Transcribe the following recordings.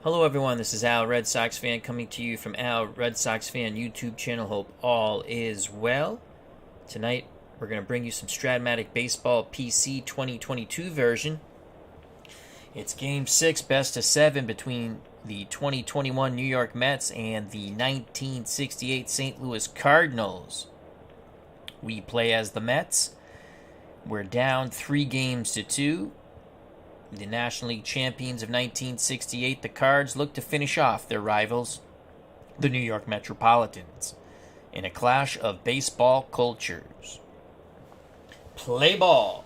Hello everyone, this is Al Red Sox Fan coming to you from Al Red Sox Fan YouTube channel. Hope all is well. Tonight we're going to bring you some Strat-o-matic Baseball PC 2022 version. It's Game 6 best of 7 between the 2021 New York Mets and the 1968 St. Louis Cardinals. We play as the Mets. We're down 3-2. The National League champions of 1968, the Cards, look to finish off their rivals, the New York Metropolitans, in a clash of baseball cultures. Play ball.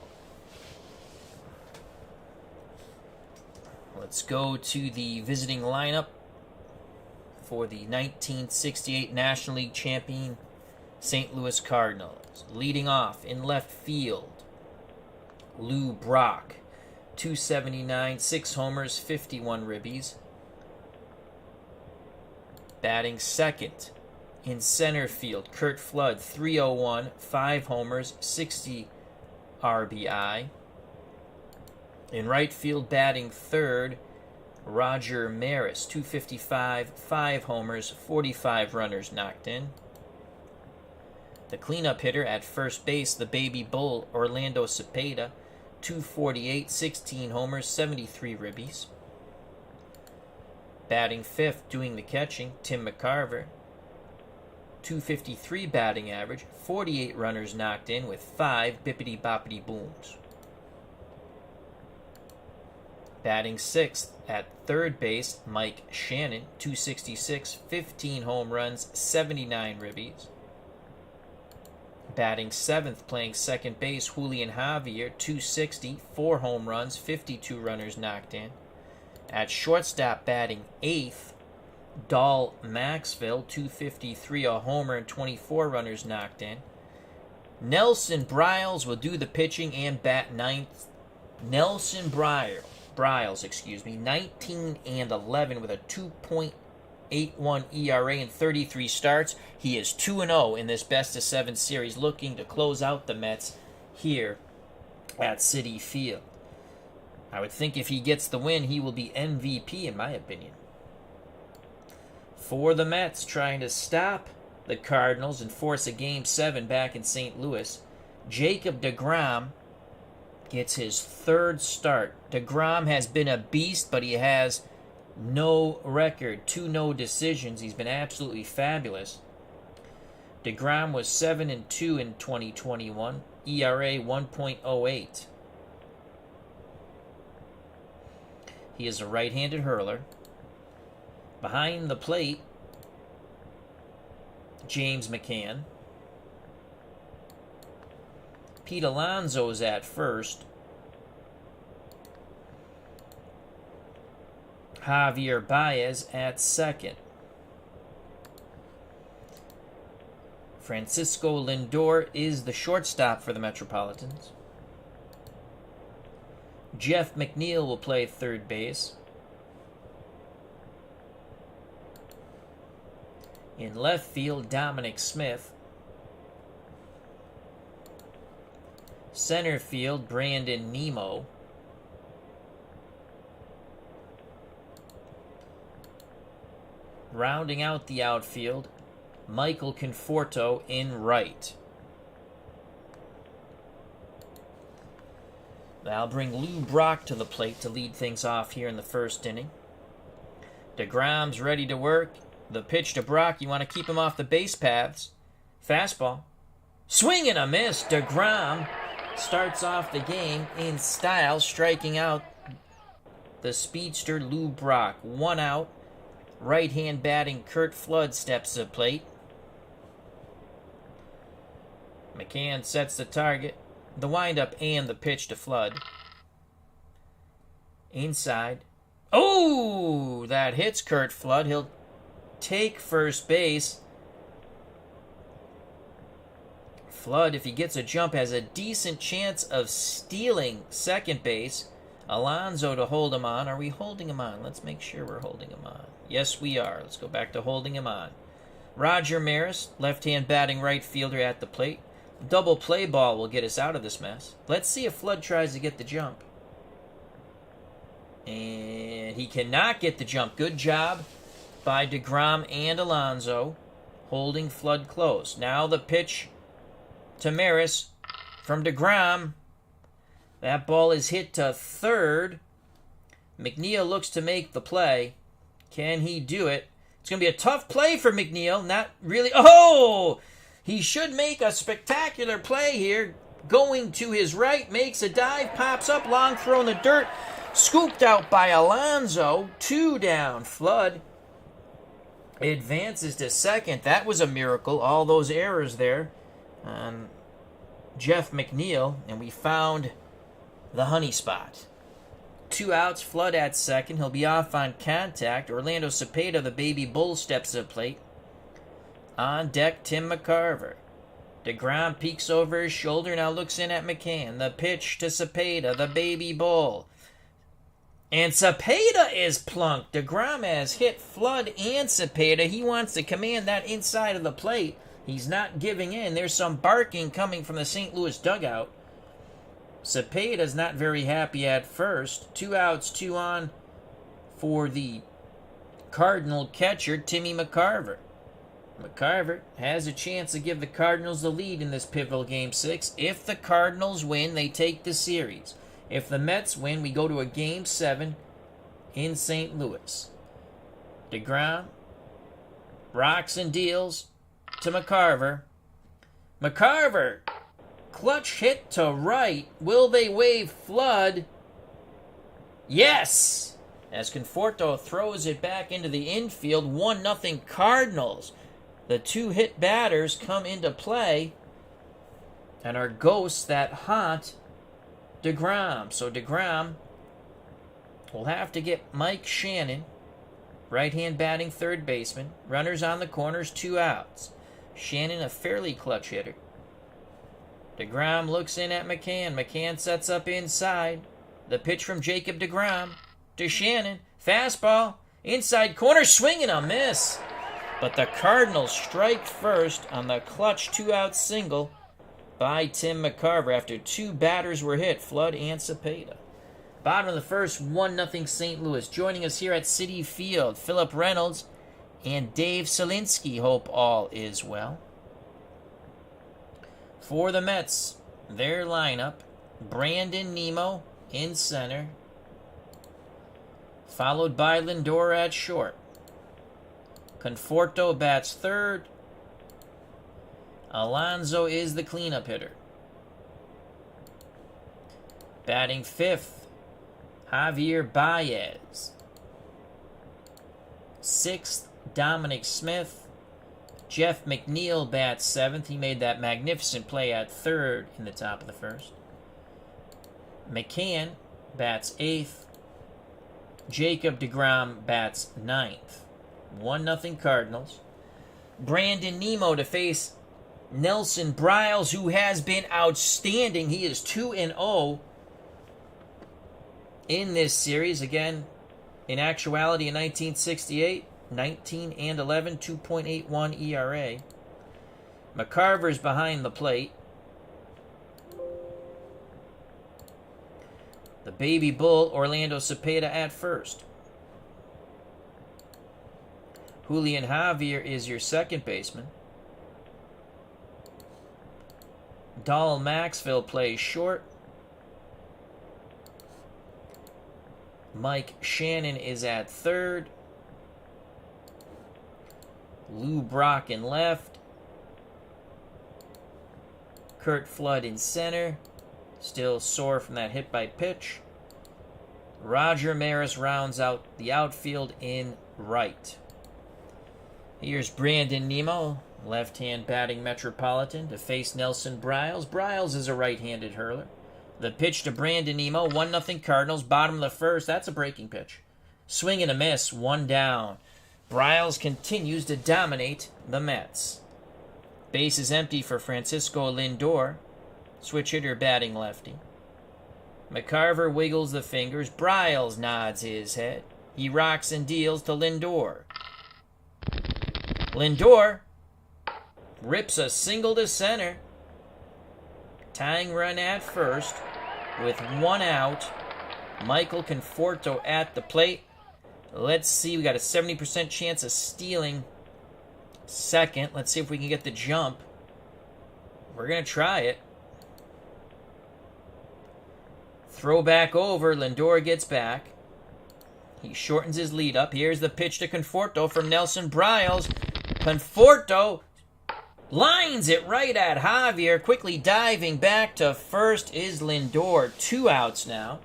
Let's go to the visiting lineup for the 1968 National League champion St. Louis Cardinals. Leading off in left field, Lou Brock. 279, 6 homers, 51 ribbies. Batting second in center field, Curt Flood, 301, 5 homers, 60 RBI. In right field, batting third, Roger Maris, 255, 5 homers, 45 runners knocked in. The cleanup hitter at first base, the baby bull, Orlando Cepeda, 248, 16 homers, 73 ribbies. Batting fifth, doing the catching, Tim McCarver. 253 batting average, 48 runners knocked in with 5 bippity-boppity booms. Batting sixth at third base, Mike Shannon. 266, 15 home runs, 79 ribbies. Batting seventh, playing second base, Julian Javier, 260, 4 home runs, 52 runners knocked in. At shortstop, batting eighth, Dahl Maxville, 253, a homer and 24 runners knocked in. Nelson Briles will do the pitching and bat ninth. Nelson Briles, 19 and 11 with a 2.81 ERA in 33 starts. He is 2-0 in this best-of-7 series, looking to close out the Mets here at Citi Field. I would think if he gets the win, he will be MVP, in my opinion. For the Mets, trying to stop the Cardinals and force a Game 7 back in St. Louis, Jacob deGrom gets his third start. deGrom has been a beast, but he has no record, 2 no decisions. He's been absolutely fabulous. deGrom was 7-2 in 2021, ERA 1.08. He is a right-handed hurler. Behind the plate, James McCann. Pete Alonso's at first. Javier Baez at second. Francisco Lindor is the shortstop for the Metropolitans. Jeff McNeil will play third base. In left field, Dominic Smith. Center field, Brandon Nimmo. Rounding out the outfield, Michael Conforto in right. I'll bring Lou Brock to the plate to lead things off here in the first inning. deGrom's ready to work. The pitch to Brock, you want to keep him off the base paths. Fastball. Swing and a miss. deGrom starts off the game in style, striking out the speedster Lou Brock. 1 out. Right-hand batting Curt Flood steps to the plate. McCann sets the target. The windup and the pitch to Flood. Inside. Oh, that hits Curt Flood. He'll take first base. Flood, if he gets a jump, has a decent chance of stealing second base. Alonso to hold him on. Are we holding him on? Let's make sure we're holding him on. Yes, we are. Let's go back to holding him on. Roger Maris, left-hand batting right fielder at the plate. Double play ball will get us out of this mess. Let's see if Flood tries to get the jump. And he cannot get the jump. Good job by deGrom and Alonso, holding Flood close. Now the pitch to Maris from deGrom. That ball is hit to third. McNeil looks to make the play. Can he do it? It's going to be a tough play for McNeil. Not really. Oh! He should make a spectacular play here. Going to his right, makes a dive, pops up, long throw in the dirt. Scooped out by Alonso. 2 down. Flood advances to second. That was a miracle. All those errors there on Jeff McNeil. And we found the honey spot. 2 outs, Flood at second. He'll be off on contact. Orlando Cepeda, the baby bull, steps to the plate. On deck, Tim McCarver. deGrom peeks over his shoulder, now looks in at McCann. The pitch to Cepeda, the baby bull. And Cepeda is plunked. deGrom has hit Flood and Cepeda. He wants to command that inside of the plate. He's not giving in. There's some barking coming from the St. Louis dugout. Cepeda's not very happy at first. 2 outs, 2 on for the Cardinal catcher, Timmy McCarver. McCarver has a chance to give the Cardinals the lead in this pivotal Game 6. If the Cardinals win, they take the series. If the Mets win, we go to a Game 7 in St. Louis. deGrom rocks and deals to McCarver. McCarver, clutch hit to right. Will they wave Flood? Yes! As Conforto throws it back into the infield, 1-0 Cardinals. The 2 hit batters come into play and are ghosts that haunt deGrom. So deGrom will have to get Mike Shannon, right-hand batting third baseman. Runners on the corners, 2 outs. Shannon, a fairly clutch hitter. deGrom looks in at McCann. McCann sets up inside. The pitch from Jacob deGrom to Shannon. Fastball. Inside corner. Swing and a miss. But the Cardinals strike first on the clutch 2-out single by Tim McCarver after 2 batters were hit, Flood and Cepeda. Bottom of the first, 1-0 St. Louis. Joining us here at Citi Field, Philip Reynolds and Dave Solinsky. Hope all is well. For the Mets, their lineup, Brandon Nimmo in center, followed by Lindor at short. Conforto bats third. Alonso is the cleanup hitter. Batting fifth, Javier Baez. Sixth, Dominic Smith. Jeff McNeil bats seventh. He made that magnificent play at third in the top of the first. McCann bats eighth. Jacob deGrom bats ninth. 1-0 Cardinals. Brandon Nimmo to face Nelson Briles, who has been outstanding. He is 2-0 in this series. Again, in actuality, in 1968, 19-11, 2.81 ERA. McCarver's behind the plate. The baby bull, Orlando Cepeda at first. Julian Javier is your second baseman. Dahl Maxfield plays short. Mike Shannon is at third. Lou Brock in left. Kurt Flood in center. Still sore from that hit by pitch. Roger Maris rounds out the outfield in right. Here's Brandon Nimmo, left-hand batting Metropolitan, to face Nelson Briles. Briles is a right-handed hurler. The pitch to Brandon Nimmo, 1-0 Cardinals, bottom of the first. That's a breaking pitch. Swing and a miss, 1 down. Briles continues to dominate the Mets. Base is empty for Francisco Lindor, switch hitter batting lefty. McCarver wiggles the fingers. Briles nods his head. He rocks and deals to Lindor. Lindor rips a single to center. Tying run at first with 1 out. Michael Conforto at the plate. Let's see. We got a 70% chance of stealing second. Let's see if we can get the jump. We're going to try it. Throw back over. Lindor gets back. He shortens his lead up. Here's the pitch to Conforto from Nelson Briles. Conforto lines it right at Javier. Quickly diving back to first is Lindor. 2 outs now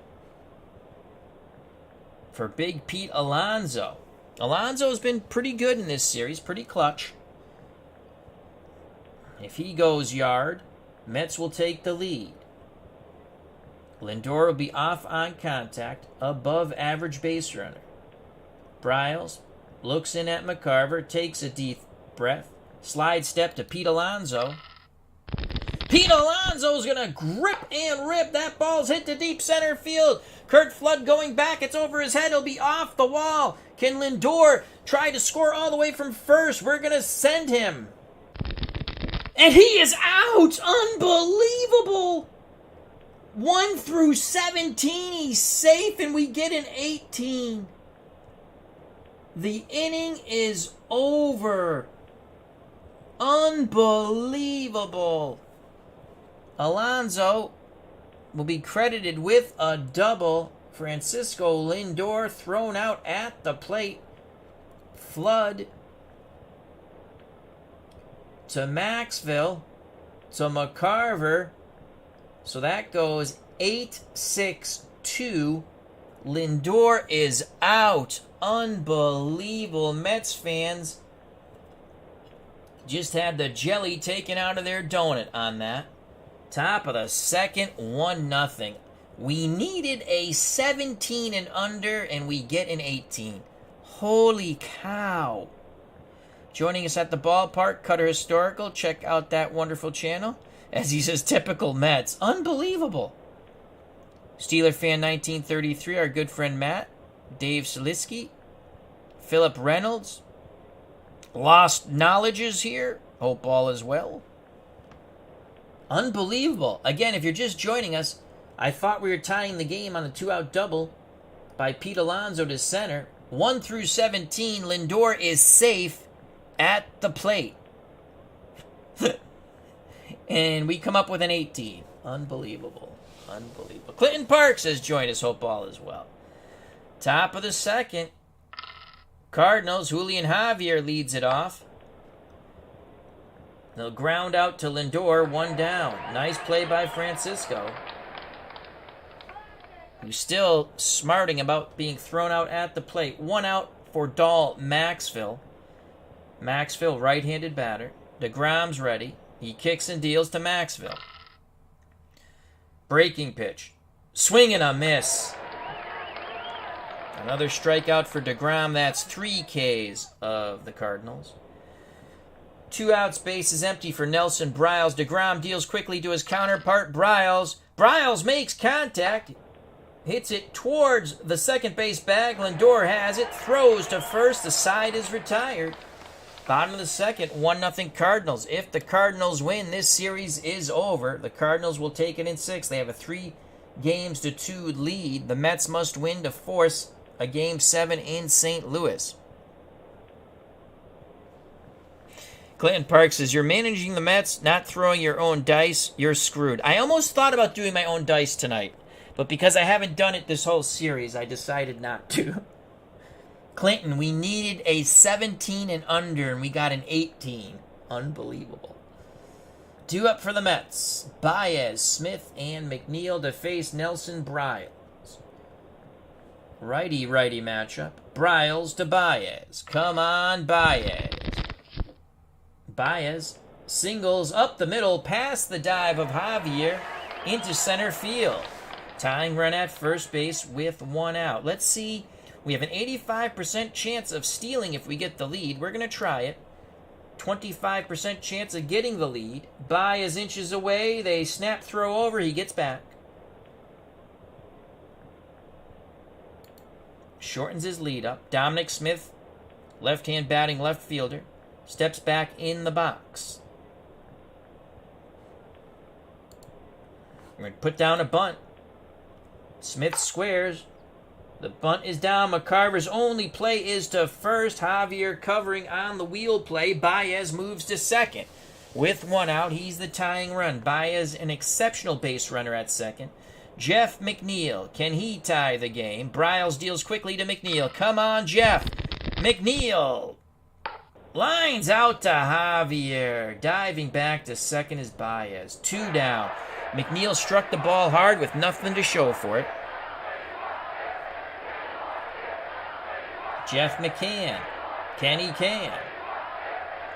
for Big Pete Alonso. Alonso's been pretty good in this series. Pretty clutch. If he goes yard, Mets will take the lead. Lindor will be off on contact, above average base runner. Briles looks in at McCarver, takes a deep breath, slide step to Pete Alonso. Pete Alonso's going to grip and rip. That ball's hit to deep center field. Kurt Flood going back. It's over his head. He'll be off the wall. Can Lindor try to score all the way from first? We're going to send him. And he is out. Unbelievable. 1 through 17, he's safe, and we get an 18. The inning is over. Unbelievable. Alonso will be credited with a double. Francisco Lindor thrown out at the plate. Flood to Maxville to McCarver. So that goes 8-6-2. Lindor is out. Unbelievable. Mets fans just had the jelly taken out of their donut on that. Top of the second, 1-0. We needed a 17 and under, and we get an 18. Holy cow. Joining us at the ballpark, Cutter Historical. Check out that wonderful channel. As he says, typical Mets. Unbelievable. Steeler fan 1933, our good friend Matt. Dave Salisky. Philip Reynolds. Lost Knowledges here. Hope all is well. Unbelievable. Again, if you're just joining us, I thought we were tying the game on a 2-out double by Pete Alonso to center. 1 through 17, Lindor is safe at the plate. And we come up with an 18. Unbelievable. Unbelievable. Clinton Parks has joined us. Hope all is well. Top of the second. Cardinals. Julian Javier leads it off. They'll ground out to Lindor. 1 down. Nice play by Francisco, who's still smarting about being thrown out at the plate. 1 out for Dahl Maxville. Maxville, right-handed batter. deGrom's ready. He kicks and deals to Maxville. Breaking pitch. Swing and a miss. Another strikeout for deGrom. That's 3 Ks of the Cardinals. 2 outs, base is empty for Nelson Briles. deGrom deals quickly to his counterpart, Briles. Briles makes contact. Hits it towards the second base bag. Lindor has it. Throws to first. The side is retired. Bottom of the second, 1-0 Cardinals. If the Cardinals win, this series is over. The Cardinals will take it in 6. They have a 3-2 lead. The Mets must win to force a Game 7 in St. Louis. Clinton Parks says, you're managing the Mets, not throwing your own dice. You're screwed. I almost thought about doing my own dice tonight, but because I haven't done it this whole series, I decided not to. Clinton, we needed a 17 and under, and we got an 18. Unbelievable. 2 up for the Mets. Baez, Smith, and McNeil to face Nelson Briles. Righty-righty matchup. Briles to Baez. Come on, Baez. Baez singles up the middle past the dive of Javier into center field. Tying run at first base with 1 out. Let's see. We have an 85% chance of stealing if we get the lead. We're going to try it. 25% chance of getting the lead. Baez inches away. They snap throw over. He gets back. Shortens his lead up. Dominic Smith, left-hand batting left fielder, steps back in the box. We're going to put down a bunt. Smith squares. The bunt is down. McCarver's only play is to first. Javier covering on the wheel play. Baez moves to second. With one out, he's the tying run. Baez, an exceptional base runner at second. Jeff McNeil, can he tie the game? Bryles deals quickly to McNeil. Come on, Jeff. McNeil lines out to Javier. Diving back to second is Baez. 2 down. McNeil struck the ball hard with nothing to show for it. Jeff McCann. Can he can?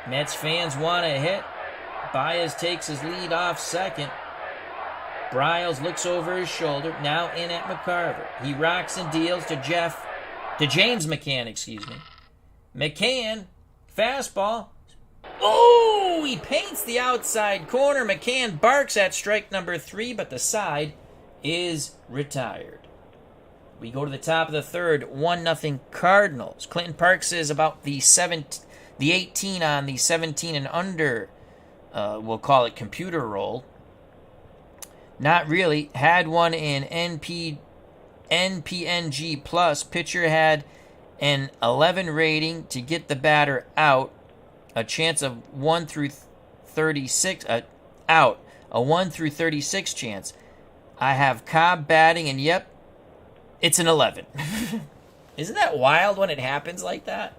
Mets fans want a hit. Baez takes his lead off second. Bryles looks over his shoulder. Now in at McCarver. He rocks and deals to James McCann, McCann, fastball. Oh, he paints the outside corner. McCann barks at strike number 3, but the side is retired. We go to the top of the third, 1-0 Cardinals. Clinton Parks is about the 18 on the 17 and under, we'll call it computer roll. Not really. Had one in NPNG plus. Pitcher had an 11 rating to get the batter out. A chance of 1 through 36 out. A 1 through 36 chance. I have Cobb batting, and yep, it's an 11. Isn't that wild when it happens like that?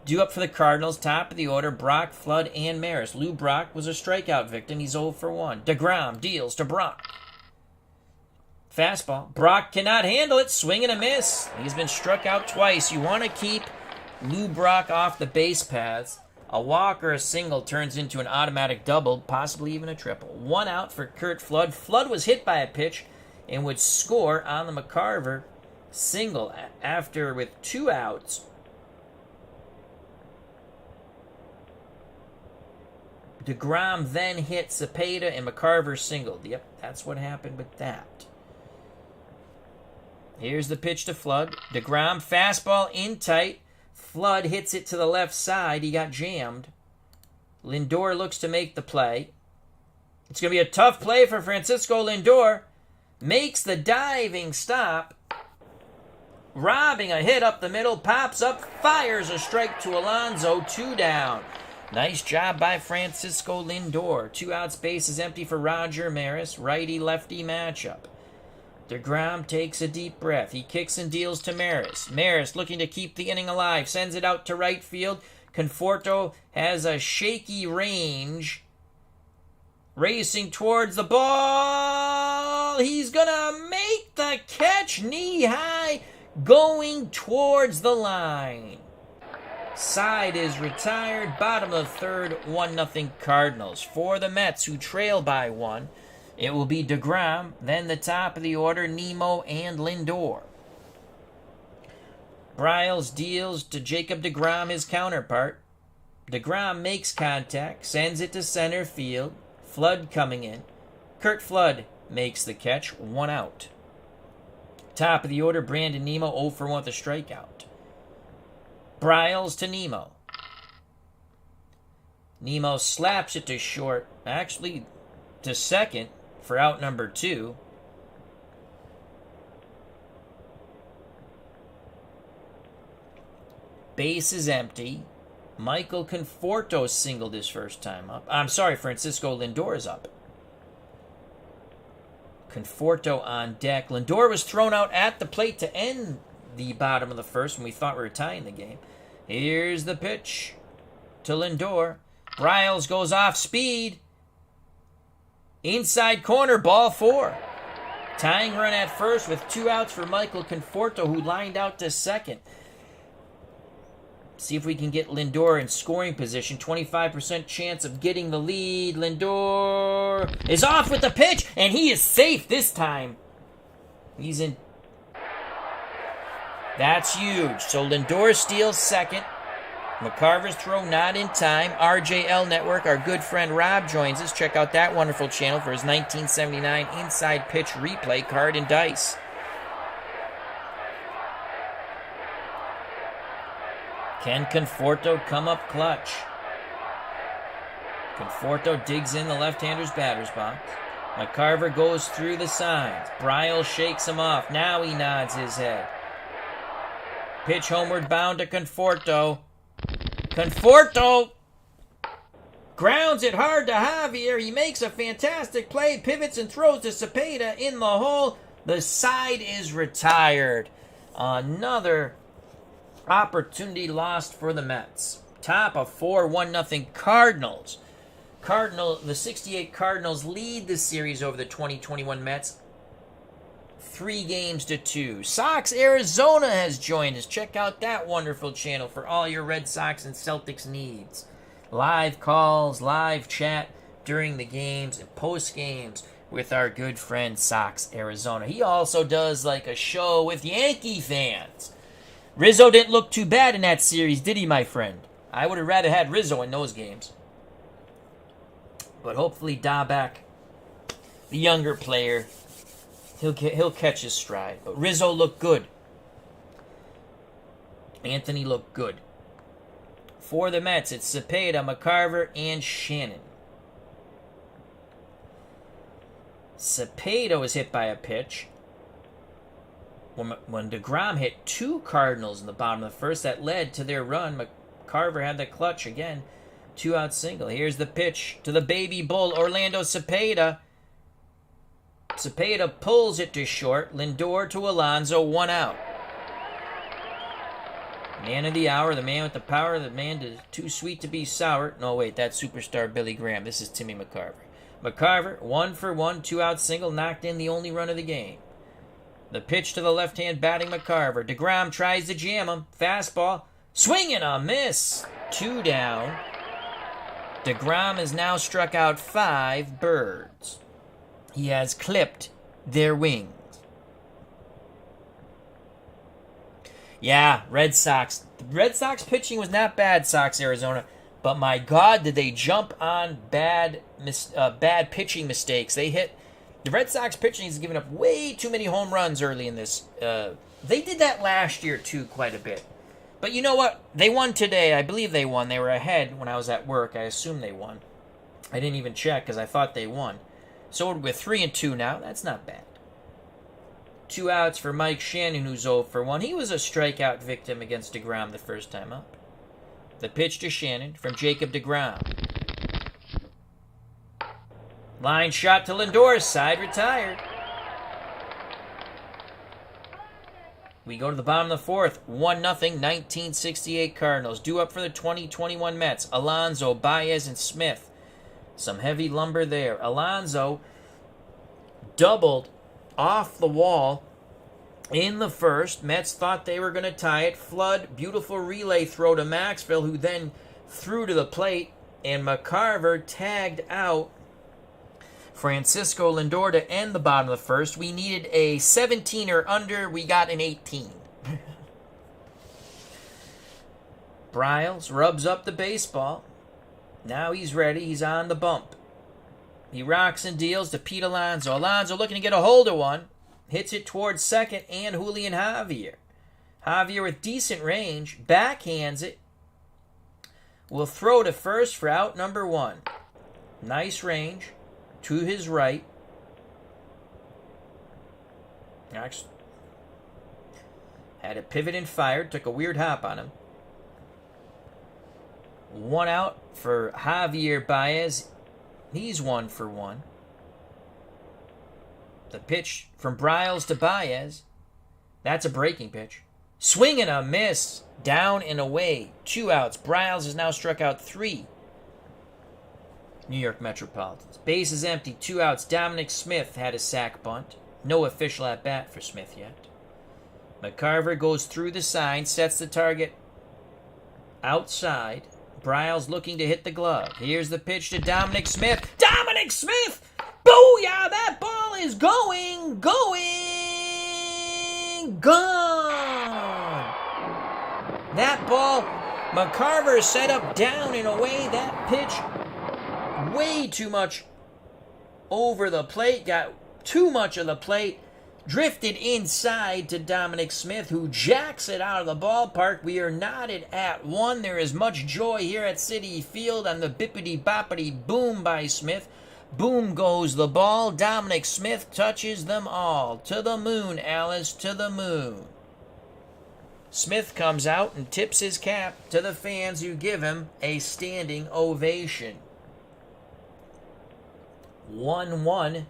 Due up for the Cardinals, top of the order, Brock, Flood, and Maris. Lou Brock was a strikeout victim. He's 0 for 1. deGrom deals to Brock. Fastball. Brock cannot handle it. Swing and a miss. He's been struck out twice. You want to keep Lou Brock off the base paths. A walk or a single turns into an automatic double, possibly even a triple. 1 out for Kurt Flood. Flood was hit by a pitch and would score on the McCarver single after with 2 outs. deGrom then hit Cepeda and McCarver singled. Yep, that's what happened with that. Here's the pitch to Flood. deGrom, fastball in tight. Flood hits it to the left side. He got jammed. Lindor looks to make the play. It's going to be a tough play for Francisco Lindor. Makes the diving stop. Robbing a hit up the middle. Pops up. Fires a strike to Alonso. 2 down. Nice job by Francisco Lindor. 2 outs, base is empty for Roger Maris. Righty-lefty matchup. deGrom takes a deep breath. He kicks and deals to Maris. Maris looking to keep the inning alive. Sends it out to right field. Conforto has a shaky range. Racing towards the ball. He's going to make the catch knee high. Going towards the line. Side is retired. Bottom of the third, 1-0 Cardinals. For the Mets, who trail by 1, it will be deGrom, then the top of the order, Nemo and Lindor. Bryles deals to Jacob deGrom, his counterpart. deGrom makes contact, sends it to center field. Flood coming in. Kurt Flood makes the catch, 1 out. Top of the order, Brandon Nemo, 0 for 1 with a strikeout. Bryles to Nemo. Nemo slaps it to short, actually to second for out number 2. Base is empty. Michael Conforto singled his first time up. I'm sorry, Francisco Lindor is up. Conforto on deck. Lindor was thrown out at the plate to end the bottom of the first when we thought we were tying the game. Here's the pitch to Lindor. Bryles goes off speed. Inside corner, ball 4. Tying run at first with 2 outs for Michael Conforto, who lined out to second. See if we can get Lindor in scoring position. 25% chance of getting the lead. Lindor is off with the pitch, and he is safe this time. He's in. That's huge. So Lindor steals second. McCarver's throw not in time. RJL Network, our good friend Rob joins us. Check out that wonderful channel for his 1979 inside pitch replay card and dice. Can Conforto come up clutch? Conforto digs in the left-hander's batter's box. McCarver goes through the signs. Bryles shakes him off. Now he nods his head. Pitch homeward bound to Conforto. Conforto grounds it hard to Javier. He makes a fantastic play, pivots and throws to Cepeda in the hole. The side is retired. Another opportunity lost for the Mets. Top of 4-1-0 Cardinals. The 68 Cardinals lead the series over the 2021 Mets 3-2. Sox Arizona has joined us. Check out that wonderful channel for all your Red Sox and Celtics needs. Live calls, live chat during the games and post games with our good friend Sox Arizona. He also does like a show with Yankee fans. Rizzo didn't look too bad in that series, did he, my friend? I would have rather had Rizzo in those games. But hopefully Daback, the younger player, he'll catch his stride. But Rizzo looked good. Anthony looked good. For the Mets, it's Cepeda, McCarver, and Shannon. Cepeda was hit by a pitch. When deGrom hit 2 Cardinals in the bottom of the first, that led to their run. McCarver had the clutch again. 2-out single. Here's the pitch to the baby bull, Orlando Cepeda. Cepeda pulls it to short. Lindor to Alonso, 1 out. Man of the hour, the man with the power, the man too sweet to be sour. No, wait, that's superstar Billy Graham. This is Timmy McCarver. McCarver, 1 for 1, 2-out single, knocked in the only run of the game. The pitch to the left-hand batting McCarver. deGrom tries to jam him. Fastball, swing and a miss. 2 down. deGrom has now struck out 5 birds. He has clipped their wings. Yeah, Red Sox. The Red Sox pitching was not bad, Sox Arizona. But my God, did they jump on bad pitching mistakes. The Red Sox pitching has given up way too many home runs early in this. They did that last year, too, quite a bit. But you know what? They won today. I believe they won. They were ahead when I was at work. I assume they won. I didn't even check because I thought they won. So we're 3-2 now. That's not bad. 2 outs for Mike Shannon, who's 0 for 1. He was a strikeout victim against deGrom the first time up. The pitch to Shannon from Jacob deGrom. Line shot to Lindor's side, retired. We go to the bottom of the 4th. 1-0, 1968 Cardinals. Due up for the 2021 Mets. Alonso, Baez, and Smith. Some heavy lumber there. Alonso doubled off the wall in the first. Mets thought they were going to tie it. Flood, beautiful relay throw to Maxwell, who then threw to the plate. And McCarver tagged out Francisco Lindor to end the bottom of the first. We needed a 17 or under. We got an 18. Bryles rubs up the baseball. Now he's ready. He's on the bump. He rocks and deals to Pete Alonso. Alonso looking to get a hold of one. Hits it towards second and Julian Javier. Javier with decent range. Backhands it. Will throw to first for out number 1. Nice range. To his right. Actually, had a pivot and fired. Took a weird hop on him. 1 out for Javier Baez. He's 1 for 1. The pitch from Bryles to Baez. That's a breaking pitch. Swing and a miss. Down and away. 2 outs. Bryles has now struck out 3. New York Metropolitans. Base is empty. 2 outs. Dominic Smith had a sac bunt. No official at bat for Smith yet. McCarver goes through the sign. Sets the target outside. Bryles looking to hit the glove. Here's the pitch to Dominic Smith. Dominic Smith! Booyah! That ball is gone! That ball, McCarver set up down and away. That pitch, way too much over the plate. Got too much of the plate. Drifted inside to Dominic Smith, who jacks it out of the ballpark. We are knotted at 1. There is much joy here at Citi Field on the bippity-boppity boom by Smith. Boom goes the ball. Dominic Smith touches them all. To the moon, Alice, to the moon. Smith comes out and tips his cap to the fans who give him a standing ovation. 1-1.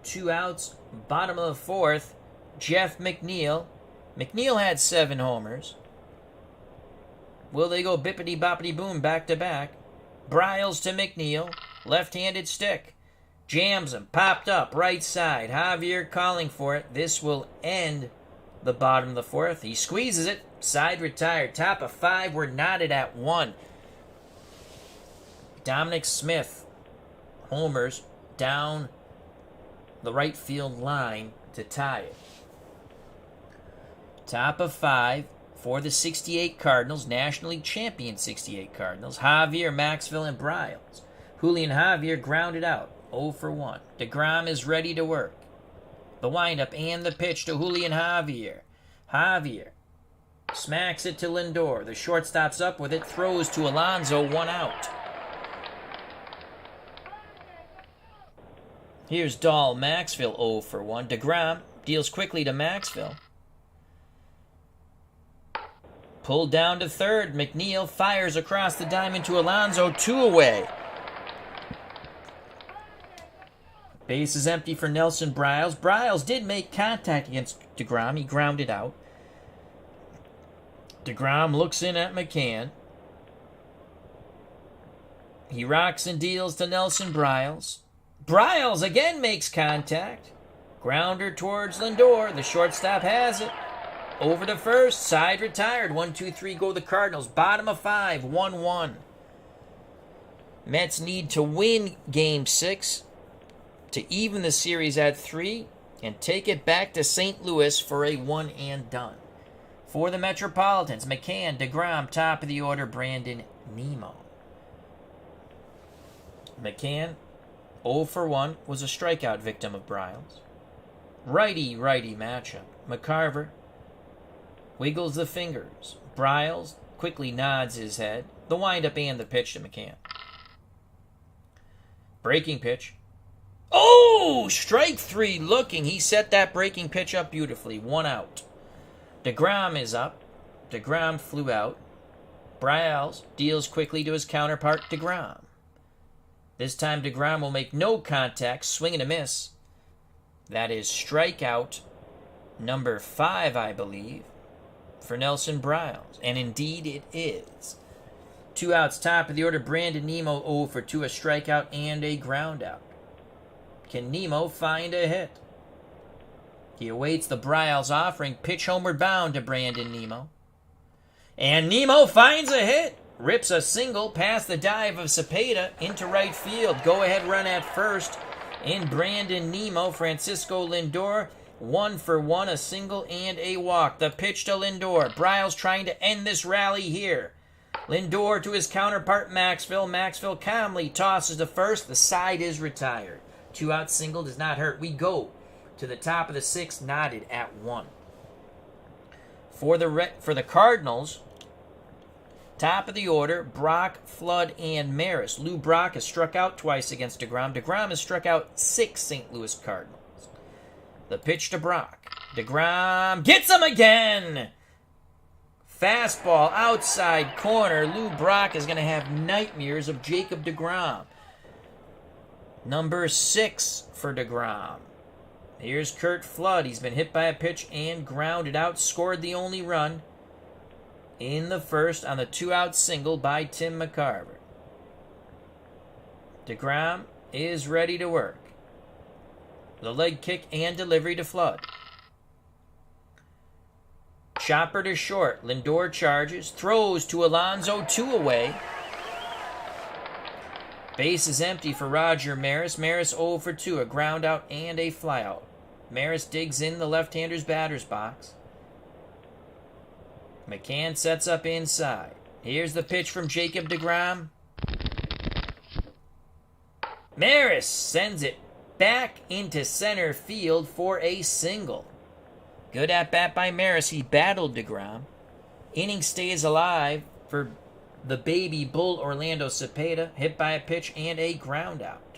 2 outs. Bottom of the fourth. Jeff McNeil. McNeil had 7 homers. Will they go bippity-boppity-boom back-to-back? Bryles to McNeil. Left-handed stick. Jams him. Popped up. Right side. Javier calling for it. This will end the bottom of the fourth. He squeezes it. Side retired. Top of 5. We're knotted at 1. Dominic Smith homers down the right field line to tie it. Top of 5 for the 68 Cardinals, National League champion 68 Cardinals. Javier, Maxville, and Bryles. Julian Javier grounded out, 0 for 1. deGrom is ready to work. The windup and the pitch to Julian Javier. Javier smacks it to Lindor. The shortstop's up with it, throws to Alonso, 1 out. Here's Dahl, Maxville, 0 for 1. deGrom deals quickly to Maxville. Pulled down to third. McNeil fires across the diamond to Alonso, 2 away. Base is empty for Nelson Bryles. Bryles did make contact against deGrom. He grounded out. deGrom looks in at McCann. He rocks and deals to Nelson Bryles. Bryles again makes contact. Grounder towards Lindor. The shortstop has it. Over to first. Side retired. 1-2-3 go the Cardinals. Bottom of 5. 1-1. Mets need to win Game 6 to even the series at 3 and take it back to St. Louis for a one and done. For the Metropolitans, McCann, deGrom, top of the order, Brandon Nimmo. McCann, 0 for 1, was a strikeout victim of Bryles. Righty-righty matchup. McCarver wiggles the fingers. Bryles quickly nods his head. The windup and the pitch to McCann. Breaking pitch. Oh! Strike 3 looking. He set that breaking pitch up beautifully. 1 out. deGrom is up. deGrom flew out. Bryles deals quickly to his counterpart, deGrom. This time deGrom will make no contact. Swing and a miss. That is strikeout number 5, I believe, for Nelson Bryles. And indeed it is. 2 outs, top of the order, Brandon Nimmo, 0 for 2, a strikeout and a ground out. Can Nimmo find a hit? He awaits the Bryles offering. Pitch homeward bound to Brandon Nimmo. And Nimmo finds a hit. Rips a single past the dive of Cepeda into right field. Go-ahead run at first in Brandon Nimmo. Francisco Lindor, 1 for 1, a single and a walk. The pitch to Lindor. Bryles trying to end this rally here. Lindor to his counterpart, Maxville. Maxville calmly tosses to first. The side is retired. 2-out single does not hurt. We go to the top of the 6th, knotted at 1. For the Cardinals, top of the order, Brock, Flood, and Maris. Lou Brock has struck out twice against deGrom. deGrom has struck out 6 St. Louis Cardinals. The pitch to Brock. deGrom gets him again! Fastball outside corner. Lou Brock is going to have nightmares of Jacob deGrom. Number 6 for deGrom. Here's Curt Flood. He's been hit by a pitch and grounded out. Scored the only run in the first on the 2-out single by Tim McCarver. deGrom is ready to work. The leg kick and delivery to Flood. Chopper to short. Lindor charges. Throws to Alonso, 2 away. Base is empty for Roger Maris. Maris 0 for 2. A ground out and a flyout. Maris digs in the left-hander's batter's box. McCann sets up inside. Here's the pitch from Jacob deGrom. Maris sends it back into center field for a single. Good at-bat by Maris. He battled deGrom. Inning stays alive for the baby bull Orlando Cepeda, hit by a pitch and a ground out.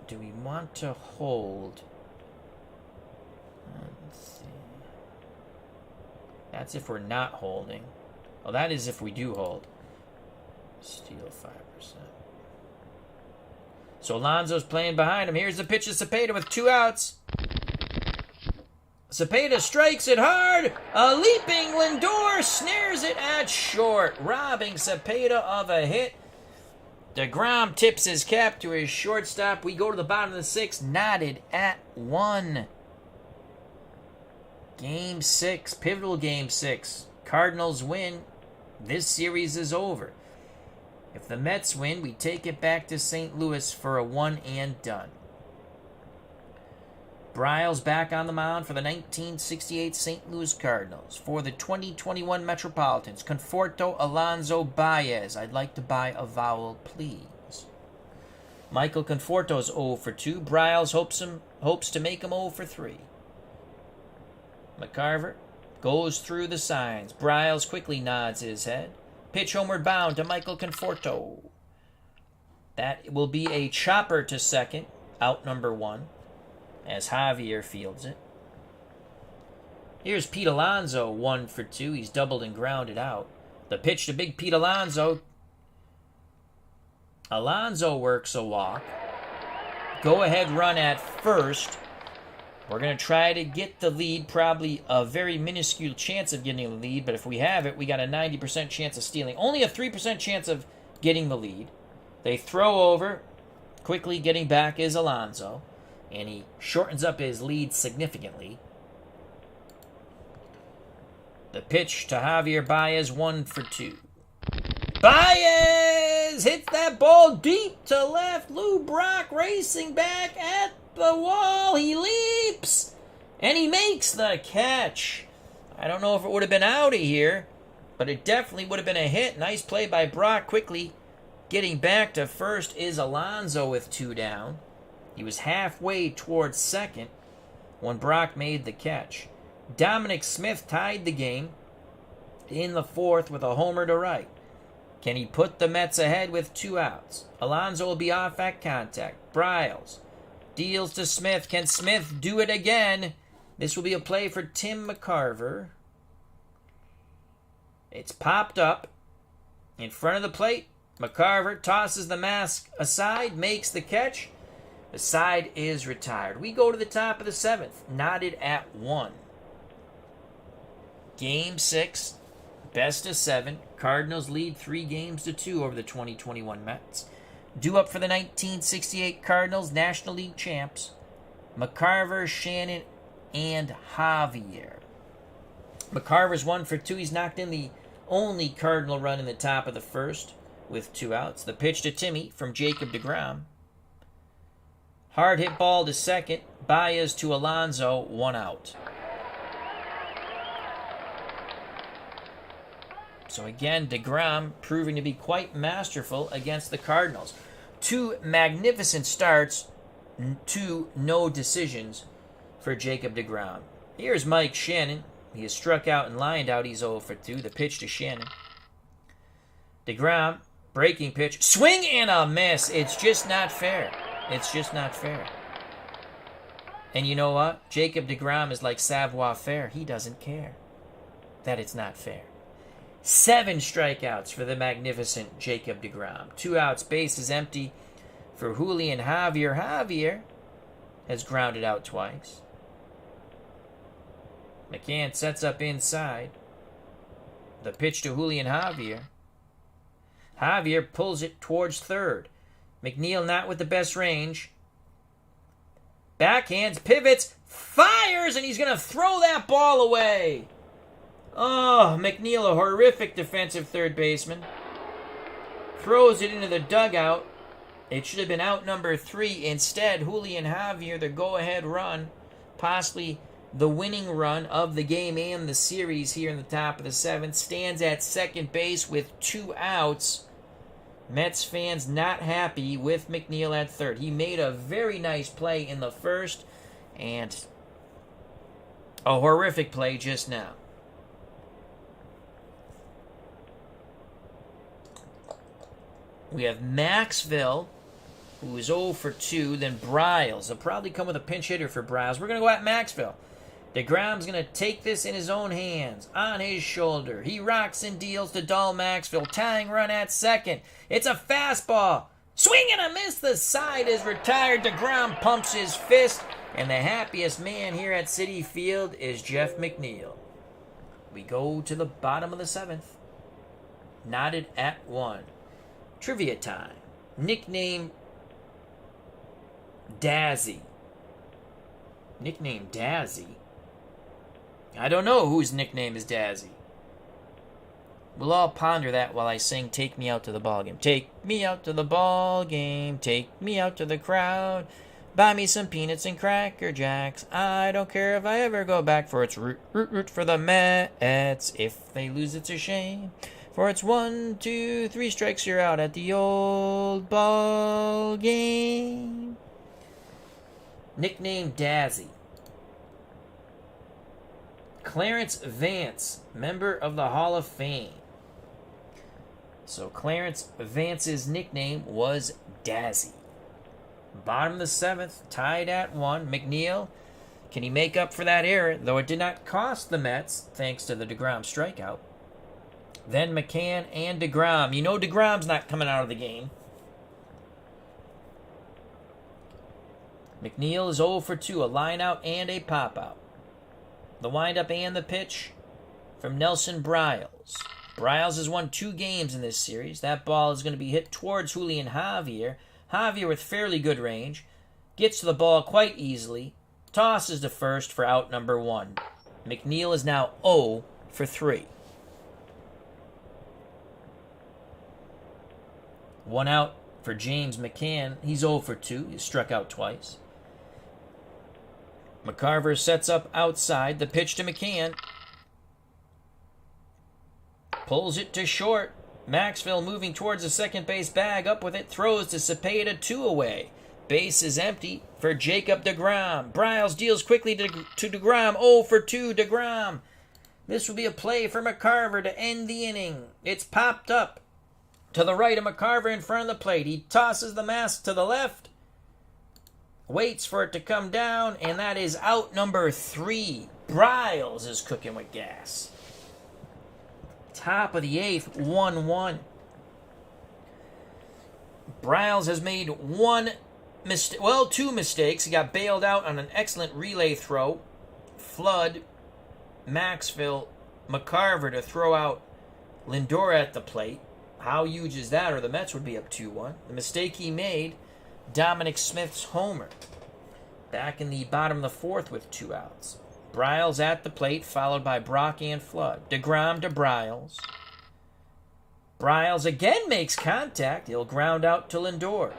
Do we want to hold? Let's see. That's if we're not holding. Well, that is if we do hold. Steal 5%. So Alonso's playing behind him. Here's the pitch to Cepeda with 2 outs. Cepeda strikes it hard. A leaping Lindor snares it at short, robbing Cepeda of a hit. deGrom tips his cap to his shortstop. We go to the bottom of the 6th, knotted at 1. Game 6, pivotal Game 6. Cardinals win. This series is over. If the Mets win, we take it back to St. Louis for a one and done. Bryles back on the mound for the 1968 St. Louis Cardinals. For the 2021 Metropolitans, Conforto, Alonso, Baez. I'd like to buy a vowel, please. Michael Conforto's 0 for 2. Bryles hopes to make him 0 for 3. McCarver goes through the signs. Bryles quickly nods his head. Pitch homeward bound to Michael Conforto. That will be a chopper to second, out number 1, as Javier fields it. Here's Pete Alonso, 1 for 2. He's doubled and grounded out. The pitch to big Pete Alonso. Alonso works a walk. Go-ahead run at first. We're going to try to get the lead, probably a very minuscule chance of getting the lead, but if we have it, we got a 90% chance of stealing. Only a 3% chance of getting the lead. They throw over. Quickly getting back is Alonso, and he shortens up his lead significantly. The pitch to Javier Baez, 1 for 2. Baez hits that ball deep to left. Lou Brock racing back at the wall. He leaps and he makes the catch. I don't know if it would have been out of here, but it definitely would have been a hit. Nice play by Brock. Quickly getting back to first is Alonso with 2 down. He was halfway towards second when Brock made the catch. Dominic Smith tied the game in the 4th with a homer to right. Can he put the Mets ahead with 2 outs? Alonso will be off at contact. Bryles deals to Smith. Can Smith do it again? This will be a play for Tim McCarver. It's popped up in front of the plate. McCarver tosses the mask aside, makes the catch. The side is retired. We go to the top of the 7th, knotted at 1. Game 6, best of 7. Cardinals lead 3-2 over the 2021 Mets. Due up for the 1968 Cardinals, National League champs, McCarver, Shannon, and Javier. McCarver's 1 for 2. He's knocked in the only Cardinal run in the top of the 1st with 2 outs. The pitch to Timmy from Jacob deGrom. Hard hit ball to second. Baez to Alonso, 1 out. So again, deGrom proving to be quite masterful against the Cardinals. 2 magnificent starts, 2 no decisions for Jacob deGrom. Here's Mike Shannon. He is struck out and lined out. He's 0 for 2. The pitch to Shannon. deGrom, breaking pitch. Swing and a miss. It's just not fair. It's just not fair. And you know what? Jacob deGrom is like savoir-faire. He doesn't care that it's not fair. 7 strikeouts for the magnificent Jacob deGrom. 2 outs, base is empty for Julian Javier. Javier has grounded out twice. McCann sets up inside. The pitch to Julian Javier. Javier pulls it towards third. McNeil not with the best range. Backhands, pivots, fires, and he's going to throw that ball away. Oh, McNeil, a horrific defensive third baseman. Throws it into the dugout. It should have been out number 3. Instead, Julian Javier, the go-ahead run, possibly the winning run of the game and the series here in the top of the 7th, stands at second base with 2 outs. Mets fans not happy with McNeil at third. He made a very nice play in the 1st and a horrific play just now. We have Maxville, who is 0 for 2. Then Bryles. They'll probably come with a pinch hitter for Bryles. We're going to go at Maxville. deGrom's going to take this in his own hands, on his shoulder. He rocks and deals to Dull Maxville. Tying run at second. It's a fastball. Swing and a miss. The side is retired. deGrom pumps his fist. And the happiest man here at Citi Field is Jeff McNeil. We go to the bottom of the 7th. Knotted at 1. Trivia time. Nickname Dazzy. Nickname Dazzy? I don't know whose nickname is Dazzy. We'll all ponder that while I sing Take Me Out to the Ball Game. Take me out to the ball game. Take me out to the crowd. Buy me some peanuts and Cracker Jacks. I don't care if I ever go back, for it's root for the Mets. If they lose, it's a shame. For it's 1, 2, 3 strikes, you're out at the old ball game. Nickname Dazzy. Clarence Vance, member of the Hall of Fame. So Clarence Vance's nickname was Dazzy. Bottom of the 7th, tied at 1. McNeil, can he make up for that error? Though it did not cost the Mets, thanks to the deGrom strikeout. Then McCann and deGrom. You know deGrom's not coming out of the game. McNeil is 0 for 2, a line out and a pop out. The windup and the pitch from Nelson Bryles. Bryles has won 2 games in this series. That ball is going to be hit towards Julian Javier. Javier with fairly good range. Gets to the ball quite easily. Tosses to first for out number 1. McNeil is now 0 for 3. 1 out for James McCann. He's 0 for 2. He's struck out twice. McCarver sets up outside. The pitch to McCann. Pulls it to short. Maxville moving towards the second base bag. Up with it. Throws to Cepeda. 2 away. Base is empty for Jacob deGrom. Bryles deals quickly to deGrom. 0 for 2. deGrom. This will be a play for McCarver to end the inning. It's popped up to the right of McCarver in front of the plate. He tosses the mask to the left. Waits for it to come down, and that is out number 3. Bryles is cooking with gas. Top of the 8th, 1-1. Bryles has made 2 mistakes. He got bailed out on an excellent relay throw. Flood, Maxville, McCarver to throw out Lindor at the plate. How huge is that? Or the Mets would be up 2-1. The mistake he made, Dominic Smith's homer. Back in the bottom of the 4th with 2 outs. Bryles at the plate, followed by Brock and Flood. deGrom to Bryles. Bryles again makes contact. He'll ground out to Lindor.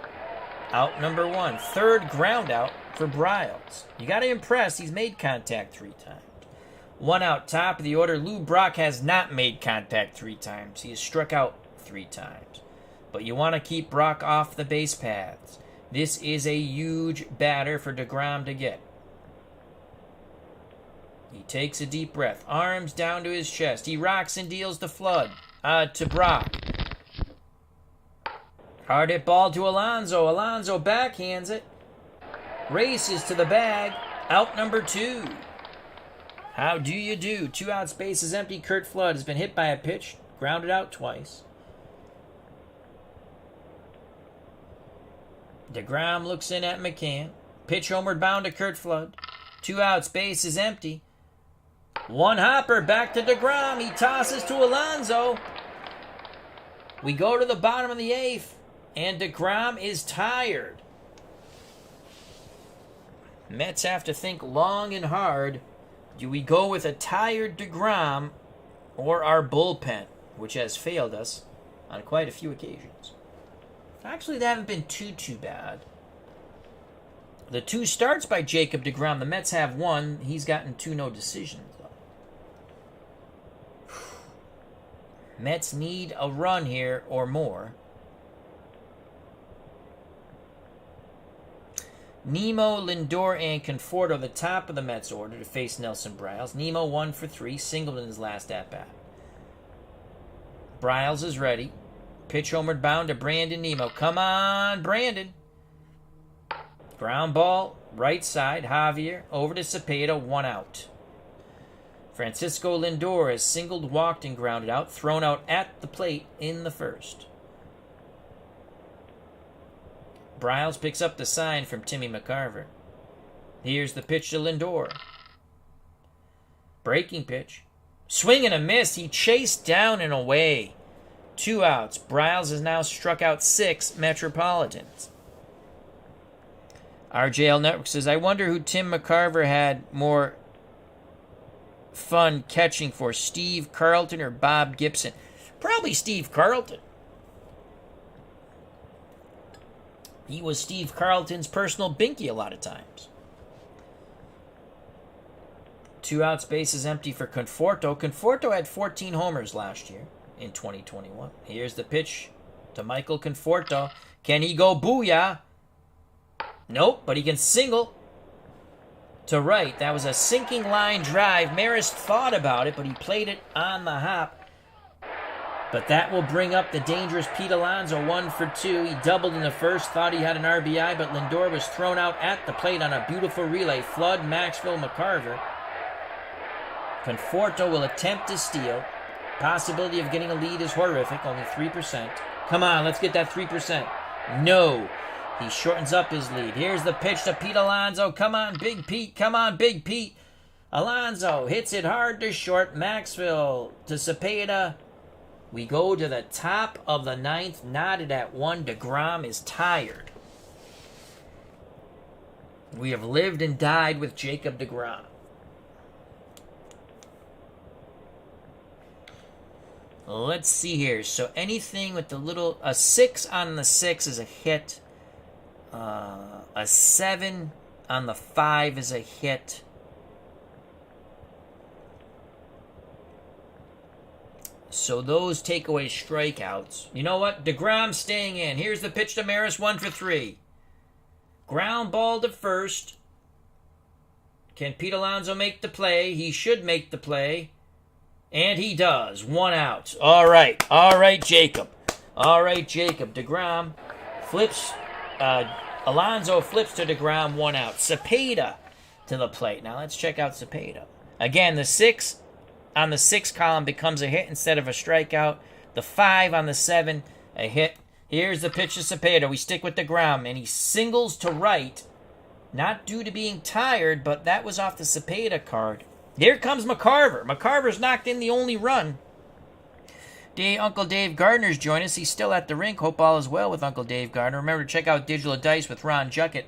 Out number 1. 3rd ground out for Bryles. You got to impress. He's made contact 3 times. 1 out, top of the order. Lou Brock has not made contact 3 times. He has struck out 3 times. But you want to keep Brock off the base paths. This is a huge batter for deGrom to get. He takes a deep breath. Arms down to his chest. He rocks and deals to Flood. To Brock. Hard hit ball to Alonso. Alonso backhands it. Races to the bag. Out number 2. How do you do? 2 outs, base is empty. Curt Flood has been hit by a pitch. Grounded out twice. deGrom looks in at McCann. Pitch homeward bound to Curt Flood. 2 outs, base is empty. 1 hopper, back to deGrom. He tosses to Alonso. We go to the bottom of the 8th, and deGrom is tired. Mets have to think long and hard. Do we go with a tired deGrom or our bullpen, which has failed us on quite a few occasions? Actually, they haven't been too bad. The 2 starts by Jacob deGrom. The Mets have 1. He's gotten 2 no decisions, though. Mets need a run here or more. Nemo, Lindor, and Conforto, the top of the Mets order to face Nelson Bryles. Nemo 1 for 3, singled in his last at-bat. Bryles is ready. Pitch homeward bound to Brandon Nimmo. Come on, Brandon. Ground ball, right side. Javier over to Cepeda, 1 out. Francisco Lindor has singled, walked, and grounded out. Thrown out at the plate in the first. Bryles picks up the sign from Timmy McCarver. Here's the pitch to Lindor. Breaking pitch. Swing and a miss. He chased down and away. 2 outs. Bryles has now struck out 6 Metropolitans. RJL Network says, I wonder who Tim McCarver had more fun catching for, Steve Carlton or Bob Gibson. Probably Steve Carlton. He was Steve Carlton's personal binky a lot of times. 2 outs, bases empty for Conforto. Conforto had 14 homers last year in 2021. Here's the pitch to Michael Conforto. Can he go booyah? Nope, but he can single to right. That was a sinking line drive. Maris thought about it, but he played it on the hop. But that will bring up the dangerous Pete Alonso, 1 for 2. He doubled in the first, thought he had an RBI, but Lindor was thrown out at the plate on a beautiful relay. Flood, Maxwell, McCarver. Conforto will attempt to steal. Possibility of getting a lead is horrific, only 3%. Come on, let's get that 3%. No. He shortens up his lead. Here's the pitch to Pete Alonso. Come on, Big Pete. Come on, Big Pete. Alonso hits it hard to short. Maxwell to Cepeda. We go to the top of the 9th, knotted at 1. deGrom is tired. We have lived and died with Jacob deGrom. Let's see here. So anything with the little... A 6 on the 6 is a hit. A 7 on the 5 is a hit. So those take away strikeouts. You know what? deGrom staying in. Here's the pitch to Maris, 1 for 3. Ground ball to first. Can Pete Alonso make the play? He should make the play. And he does. 1 out. All right, Jacob. deGrom flips. Alonso flips to deGrom, 1 out. Cepeda to the plate. Now let's check out Cepeda. Again, the 6 on the 6 column becomes a hit instead of a strikeout. The 5 on the 7, a hit. Here's the pitch to Cepeda. We stick with deGrom, and he singles to right. Not due to being tired, but that was off the Cepeda card. Here comes McCarver. McCarver's knocked in the only run. Uncle Dave Gardner's joined us. He's still at the rink. Hope all is well with Uncle Dave Gardner. Remember to check out Digital Dice with Ron Juckett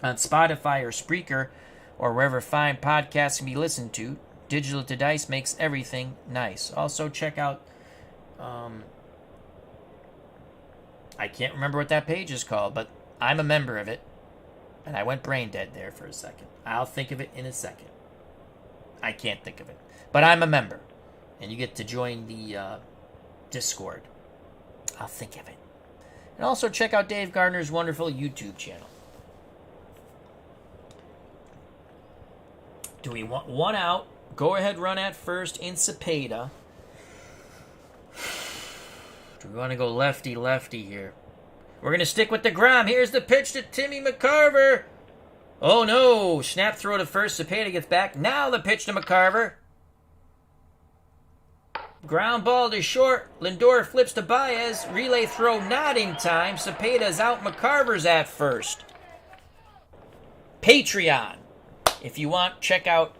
on Spotify or Spreaker or wherever fine podcasts can be listened to. Digital to Dice makes everything nice. Also check out... I can't remember what that page is called, but I'm a member of it. And I went brain dead there for a second. I'll think of it in a second. I can't think of it. But I'm a member. And you get to join the Discord. I'll think of it. And also check out Dave Gardner's wonderful YouTube channel. Do we want 1 out? Go ahead, run at first in Cepeda. Do we want to go lefty here? We're going to stick with deGrom. Here's the pitch to Timmy McCarver. Oh no! Snap throw to first. Cepeda gets back. Now the pitch to McCarver. Ground ball to short. Lindor flips to Baez. Relay throw not in time. Cepeda's out. McCarver's at first. Patreon. If you want, check out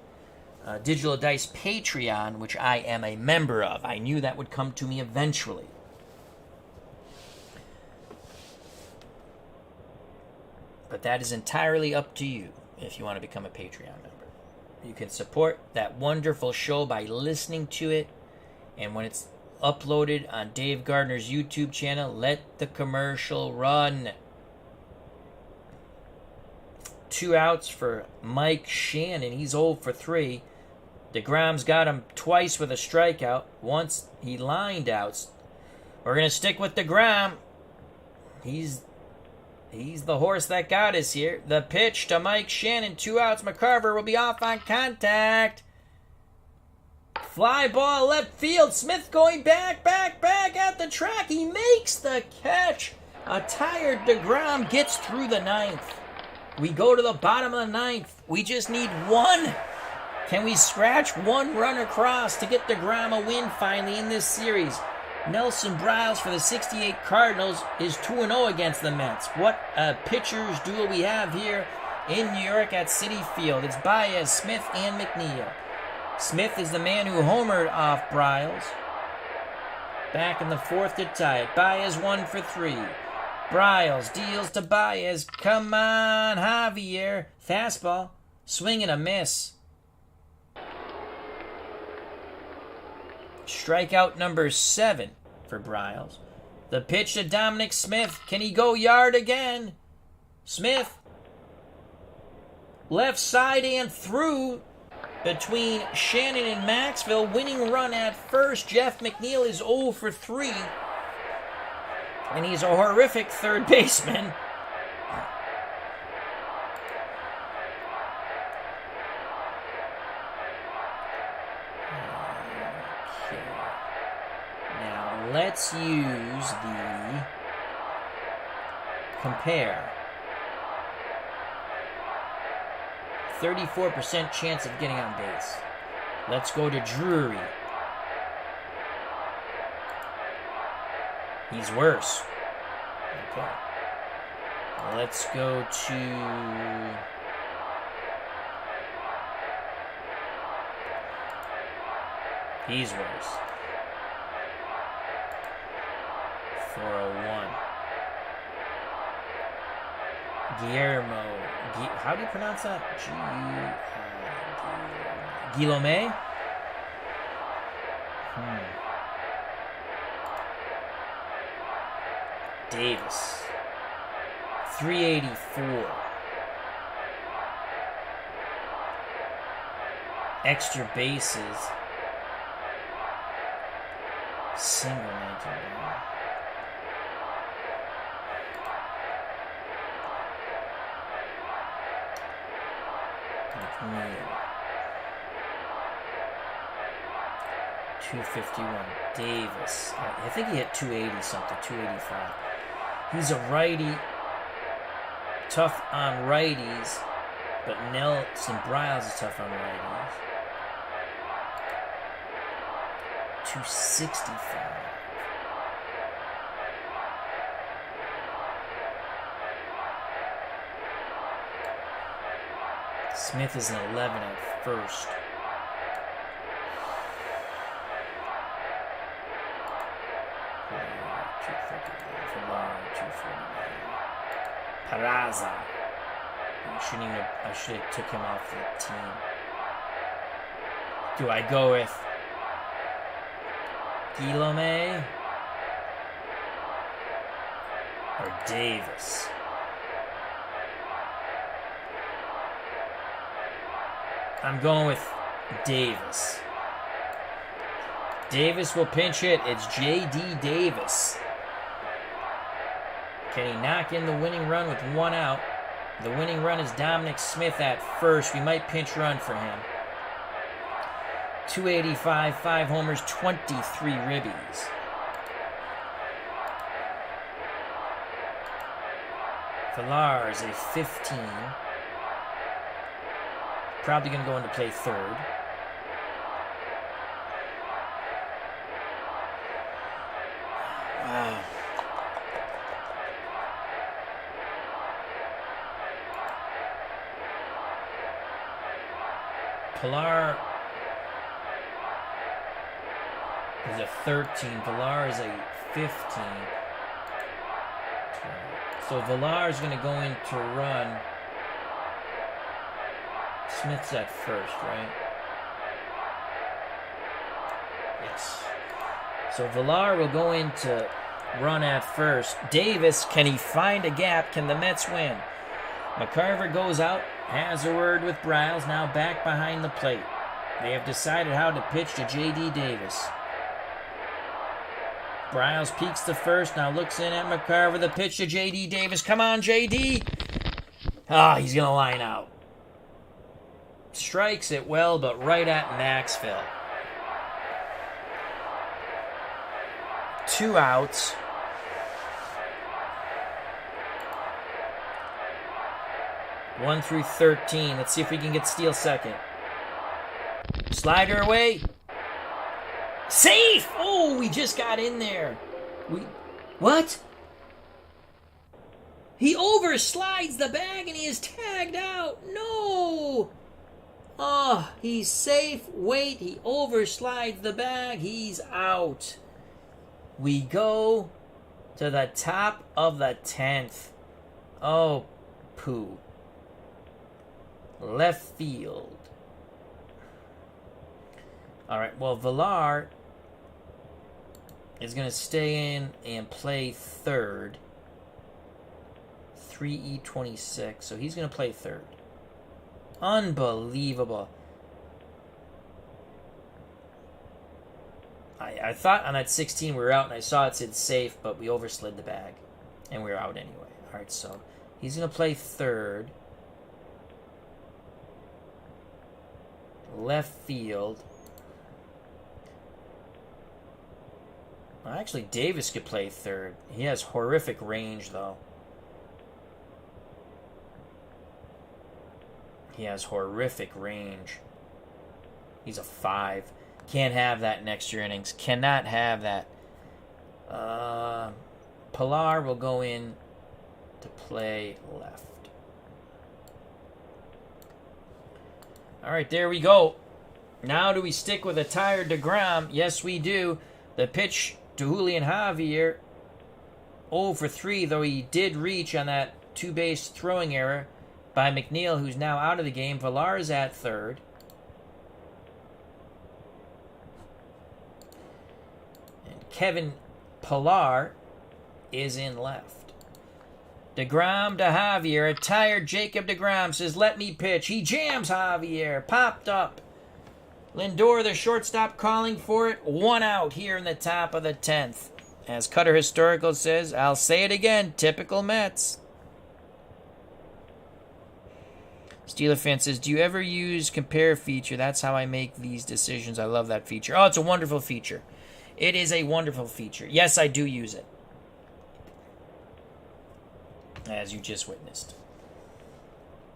Digital Dice Patreon, which I am a member of. I knew that would come to me eventually. But that is entirely up to you if you want to become a Patreon member. You can support that wonderful show by listening to it. And when it's uploaded on Dave Gardner's YouTube channel, let the commercial run. 2 outs for Mike Shannon. He's 0 for 3. deGrom's got him twice with a strikeout. Once he lined outs. We're going to stick with deGrom. He's the horse that got us here. The pitch to Mike Shannon. 2 outs. McCarver will be off on contact. Fly ball left field. Smith going back at the track. He makes the catch. A tired deGrom gets through the ninth. We go to the bottom of the ninth. We just need one. Can we scratch one run across to get deGrom a win finally in this series? Nelson Briles for the 68 Cardinals is 2-0 against the Mets. What a pitchers duel we have here in New York at Citi Field. It's Baez, Smith, and McNeil. Smith is the man who homered off Briles. Back in the fourth to tie it. Baez 1 for 3. Briles deals to Baez. Come on, Javier. Fastball. Swing and a miss. Strikeout number 7 for Briles. The pitch to Dominic Smith. Can he go yard again? Smith. Left side and through between Shannon and Maxville. Winning run at first. Jeff McNeil is 0 for 3. And he's a horrific third baseman. Okay. Now let's use the compare. 34% chance of getting on base. Let's go to Drury. He's worse. Okay. Let's go to... He's worse. 401. Guillermo. How do you pronounce that? Guillaume? Davis. 384. Extra bases. Single 19. McNeil. 251. Davis. I think he hit 280 something, 285. He's a righty. Tough on righties. But Nelson Briles is tough on righties. 265. Smith is an 11 at first. Peraza. I should have took him off the team. Do I go with Guillaume or Davis? I'm going with Davis. Davis will pinch hit. It's J.D. Davis. Can he knock in the winning run with one out? The winning run is Dominic Smith at first. We might pinch run for him. 285, 5 homers, 23 ribbies. Villar is a 15. Probably going to go into play third. Wow. Pilar is a 13. Villar is a 15. So Villar is going to go into run. Smith's at first, right? Yes. So Villar will go into run at first. Davis, can he find a gap? Can the Mets win? McCarver goes out, has a word with Briles, now back behind the plate. They have decided how to pitch to J.D. Davis. Briles peeks to first, now looks in at McCarver. The pitch to J.D. Davis. Come on, J.D. He's going to line out. Strikes it well, but right at Maxville. 2 outs. One through 13. Let's see if we can get steal second. Slider away. Safe! Oh, we just got in there. What? He overslides the bag and he is tagged out. No! Oh, he's safe. Wait, he overslides the bag. He's out. We go to the top of the 10th. Oh, poo. Left field. All right, well, Villar is going to stay in and play third. 3E26, so he's going to play third. Unbelievable. I thought on that 16 we were out, and I saw it said safe, but we overslid the bag, and we were out anyway. All right, so he's going to play third. Left field. Well, actually, Davis could play third. He has horrific range, though. He has horrific range. He's a 5. Can't have that in extra innings. Cannot have that. Pilar will go in to play left. All right, there we go. Now do we stick with a tired deGrom? Yes, we do. The pitch to Julian Javier. 0 for 3, though he did reach on that 2-base throwing error by McNeil, who's now out of the game. Villar is at third. And Kevin Pillar is in left. deGrom to Javier. A tired Jacob deGrom says, let me pitch. He jams Javier. Popped up. Lindor, the shortstop, calling for it. 1 out here in the top of the 10th. As Cutter Historical says, I'll say it again, typical Mets. Steeler fan says, do you ever use compare feature? That's how I make these decisions. I love that feature. Oh, it's a wonderful feature. It is a wonderful feature. Yes, I do use it. As you just witnessed.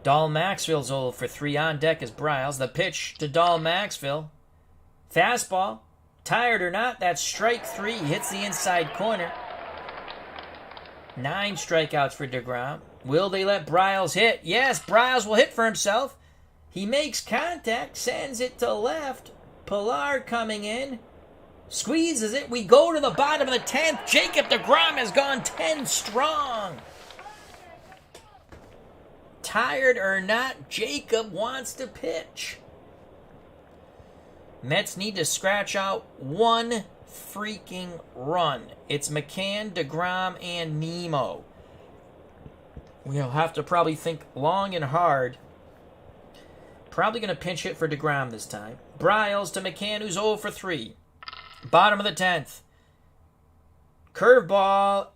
Dahl Maxville's 0 for 3 on deck as Bryles. The pitch to Dahl Maxville. Fastball. Tired or not, that's strike 3. He hits the inside corner. 9 strikeouts for deGrom. Will they let Bryles hit? Yes, Bryles will hit for himself. He makes contact, sends it to left. Pilar coming in. Squeezes it. We go to the bottom of the 10th. Jacob deGrom has gone 10 strong. Tired or not, Jacob wants to pitch. Mets need to scratch out 1 freaking run. It's McCann, deGrom, and Nemo. We'll have to probably think long and hard. Probably going to pinch hit for deGrom this time. Bryles to McCann, who's 0 for 3. Bottom of the 10th. Curveball.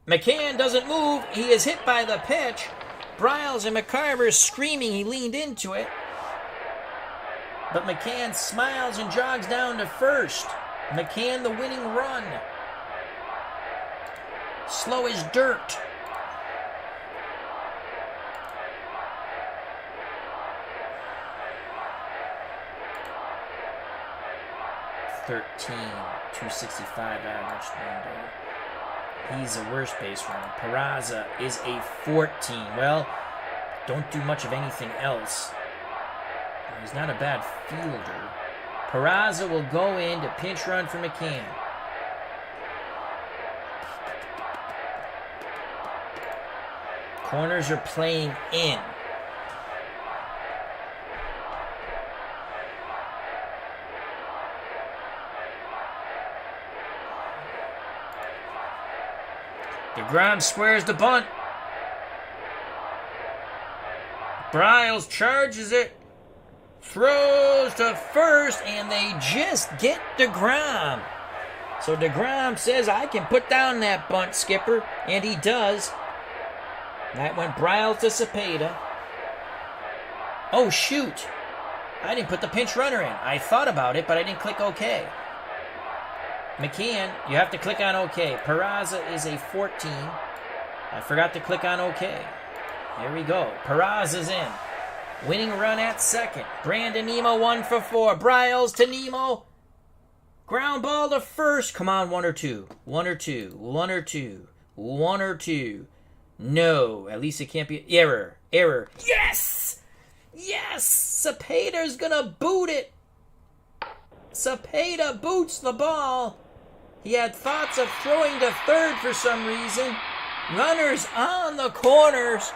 McCann doesn't move. He is hit by the pitch. Bryles and McCarver screaming. He leaned into it. But McCann smiles and jogs down to first. McCann the winning run. Slow as dirt. .265 average. He's a worst base runner. Peraza is a 14. Well, don't do much of anything else. He's not a bad fielder. Peraza will go in to pinch run for McCann. Corners are playing in. deGrom squares the bunt. Bryles charges it. Throws to first, and they just get deGrom. So deGrom says, I can put down that bunt, Skipper. And he does. That went Bryles to Cepeda. Oh, shoot. I didn't put the pinch runner in. I thought about it, but I didn't click OK. McCann, you have to click on OK. Peraza is a 14. I forgot to click on OK. Here we go. Peraza's in. Winning run at second. Brandon Nemo 1 for 4. Bryles to Nemo. Ground ball to first. Come on, 1 or 2. 1 or 2. 1 or 2. 1 or 2. No. At least it can't be. Error. Error. Yes! Yes! Cepeda's gonna boot it. Cepeda boots the ball. He had thoughts of throwing to third for some reason. Runners on the corners.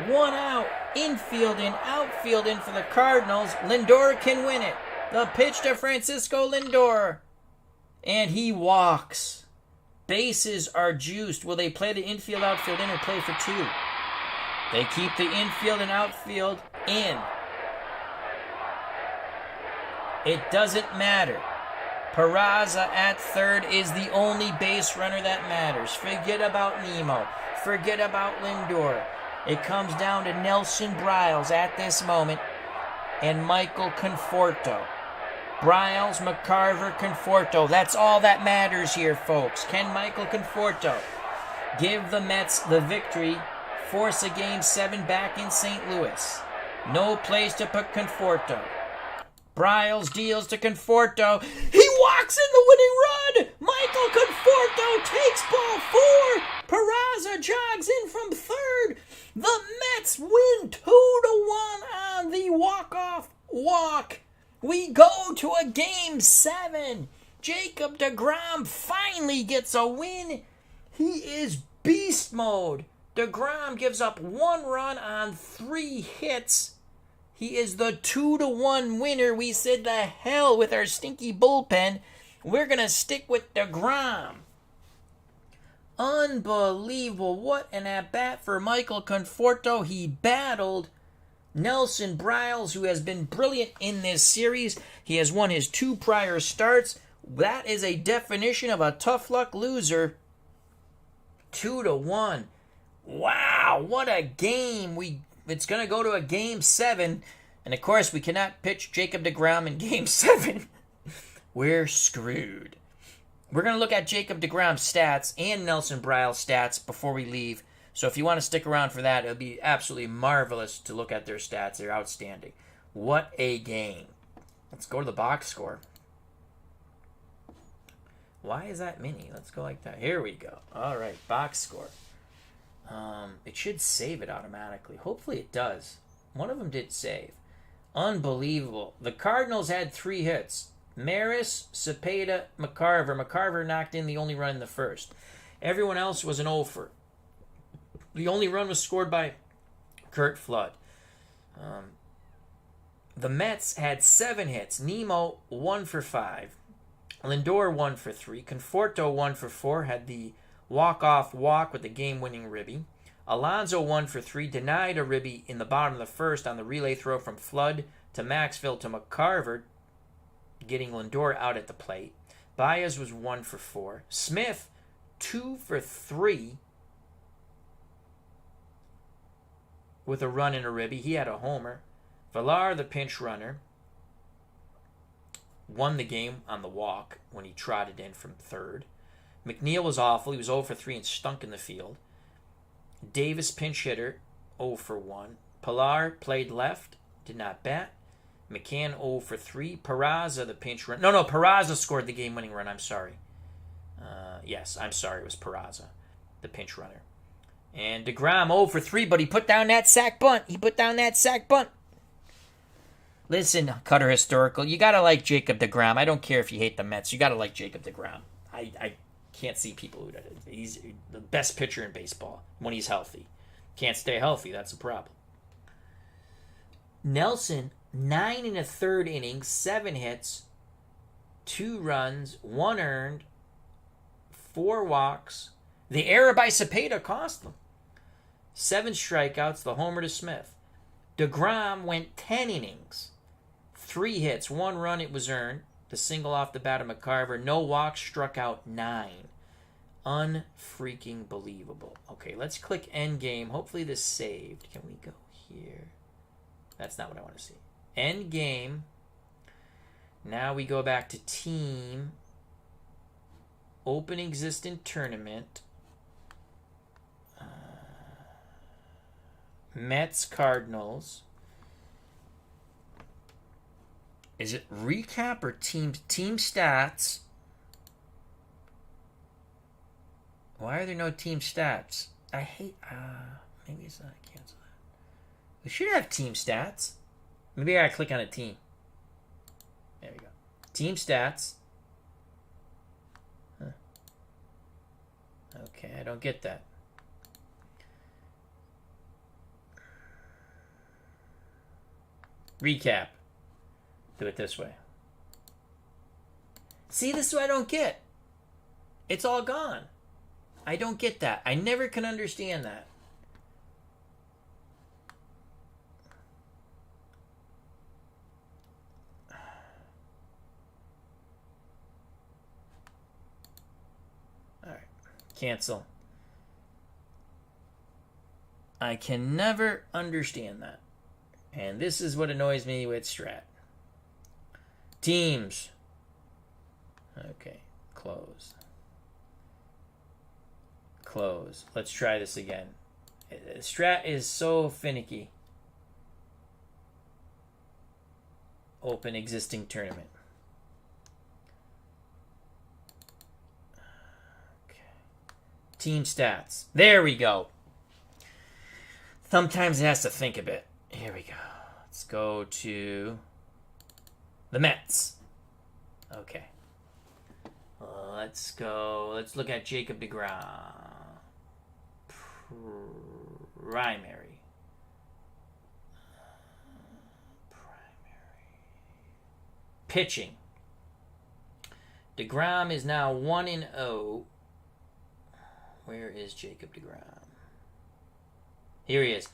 1 out. Infield in, outfield in for the Cardinals. Lindor can win it. The pitch to Francisco Lindor. And he walks. Bases are juiced. Will they play the infield, outfield in or play for 2? They keep the infield and outfield in. It doesn't matter. Peraza at third is the only base runner that matters. Forget about Nemo. Forget about Lindor. It comes down to Nelson Bryles at this moment and Michael Conforto. Bryles, McCarver, Conforto. That's all that matters here, folks. Can Michael Conforto give the Mets the victory, force a Game 7 back in St. Louis? No place to put Conforto. Bryles deals to Conforto. He walks in the winning run. Michael Conforto takes ball 4. Peraza jogs in from third. The Mets win 2-1 on the walk-off walk. We go to a Game 7. Jacob deGrom finally gets a win. He is beast mode. deGrom gives up 1 run on 3 hits. He is the 2-1 winner. We said the hell with our stinky bullpen. We're going to stick with deGrom. Unbelievable. What an at-bat for Michael Conforto. He battled Nelson Bryles, who has been brilliant in this series. He has won his 2 prior starts. That is a definition of a tough luck loser. 2-1. Wow, what a game. It's going to go to a Game 7. And, of course, we cannot pitch Jacob deGrom in Game 7. We're screwed. We're going to look at Jacob deGrom's stats and Nelson Bryles' stats before we leave. So if you want to stick around for that, it'll be absolutely marvelous to look at their stats. They're outstanding. What a game. Let's go to the box score. Why is that mini? Let's go like that. Here we go. All right, box score. It should save it automatically. Hopefully it does. One of them did save. Unbelievable. The Cardinals had 3 hits. Maris, Cepeda, McCarver. McCarver knocked in the only run in the first. Everyone else was an 0-for. The only run was scored by Kurt Flood. The Mets had 7 hits. Nemo, 1 for 5. Lindor, 1 for 3. Conforto, 1 for 4. Had the walk-off walk with the game-winning ribby. Alonso, 1 for 3. Denied a ribby in the bottom of the first on the relay throw from Flood to Maxfield to McCarver, getting Lindor out at the plate. Baez was 1 for 4. Smith, 2 for 3 with a run and a ribby. He had a homer. Villar, the pinch runner, won the game on the walk when he trotted in from third. McNeil was awful. He was 0 for 3 and stunk in the field. Davis, pinch hitter, 0 for 1. Pilar played left, did not bat. McCann, 0 for 3. Peraza, the pinch run. No, Peraza scored the game-winning run. I'm sorry. Yes, I'm sorry. It was Peraza, the pinch runner. And deGrom, 0 for 3, but he put down that sack bunt. Listen, Cutter Historical, you got to like Jacob deGrom. I don't care if you hate the Mets. You got to like Jacob deGrom. I can't see people who... He's the best pitcher in baseball when he's healthy. Can't stay healthy. That's a problem. Nelson, 9 1/3 innings, 7 hits, 2 runs, 1 earned, 4 walks. The error by Cepeda cost them. 7 strikeouts, the homer to Smith. deGrom went 10 innings, 3 hits, 1 run, it was earned. The single off the bat of McCarver. No walks, struck out 9. Unfreaking believable. Okay, let's click end game. Hopefully this saved. Can we go here? That's not what I want to see. End game. Now we go back to team. Open existing tournament. Mets, Cardinals. Is it recap or team stats? Why are there no team stats? I hate... maybe it's not. Cancel that. We should have team stats. Maybe I gotta click on a team. There we go. Team stats. Huh. Okay, I don't get that. Recap. Do it this way. See, this is what I don't get. It's all gone. I don't get that. I never can understand that. Alright. Cancel. I can never understand that. And this is what annoys me with Strat. Teams. Okay. Close. Close. Let's try this again. Strat is so finicky. Open existing tournament. Okay. Team stats. There we go. Sometimes it has to think a bit. Here we go. Let's go to the Mets. Okay. Let's go. Let's look at Jacob deGrom. Primary. Pitching. deGrom is now 1-0. Where is Jacob deGrom? Here he is.